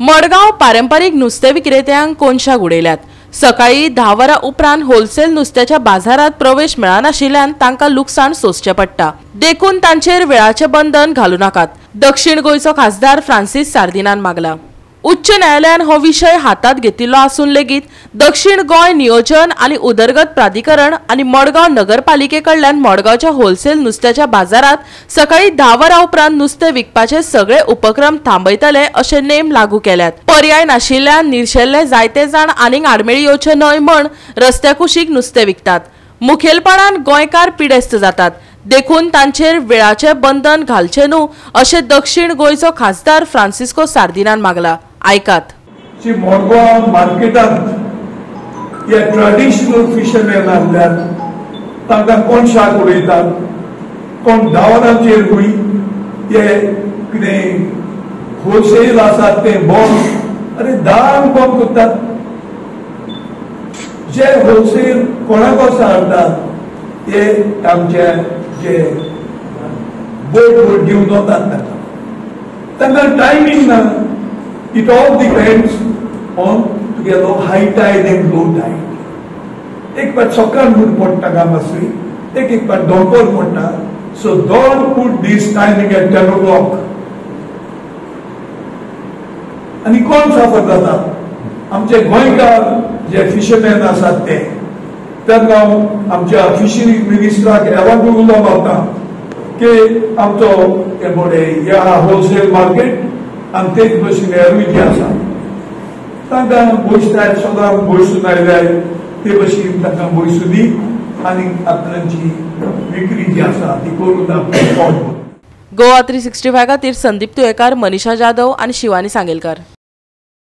मडगांव पारंपरिक नुस्तें विक्रेत्यांक कोनशाक उडयल्यात। सकाळी 10 वरां उपरांत होलसेल नुस्त्याच्या बाजारात प्रवेश मेळनाशिल्ल्यान तांकां लुकसाण सोंसचें पडटा। देखून तांचेर वेळाचें बंधन घालूं नाकात, दक्षिण गोंयचो खासदार फ्रांसीस सार्दिनान मागला। उच्च न्यायालयान हो विशय हातात घेतिल्लो आसून लेगीत दक्षिण गोंय नियोजन आनी उदरगत प्राधिकरण आनी मडगांव नगरपालिके कडल्यान मडगांवच्या होलसेल नुस्त्याच्या बाजारात सकाळी 10 वरां उपरांत नुस्तें विकपाचे सगळे उपक्रम थांबयतले अशे नेम लागू केल्यात। पर्याय नाशिल्ल्यान निर्शेल्ले जायते जाण आनीक आडमेळी येवचे न्हय म्हण रस्त्या कुशीक नुस्तें विकतात। मुखेलपणान गोंयकार पिडेस्त जातात, देखून तांचेर वेळाचें बंधन घालचें न्हू अशें दक्षिण गोंयचो खासदार फ्रांसिस्को सार्दिनान मागला। आयकात। मडगांव मार्केटांत हे ट्रॅडिशनल फिशरमॅन आसल्यात, तांकां कोण शाक उडयतात, कोण 10 वरांचेर खूंय हे कितें होलसेल आसात ते बंद, अरे 10 बंद करतात। जे होलसेल कोणाक हाडटात हे आमचे जे बोट घेवन वतात तांकां टायमींग ना। It all depends on together high tide and low tide. एक पाट सकाळ मूड पडटा गामासरी, एक पाट दोनपर पडटा। So don't put this timing at 10 o'clock. आणि कोण सफर जाता? आमचे गोंयकार जे फिशरमॅन आसात ते। तेन्ना आमच्या फिशरी मिनिस्टराक एवांडू उलो मारता की आमचो ह्या होलसेल मार्केट आणि तेच भशेन हेरूय जे आसा तांकां बसतात, सदां बसून आयल्यार ते भशेन तांकां बसू दी आनी आपल्याची विक्री जी आसा ती करून आपलें पोट भर। गोवा 365 खातीर संदीप तुयेकार, मनीषा जाधव आनी शिवानी सांगेलकार।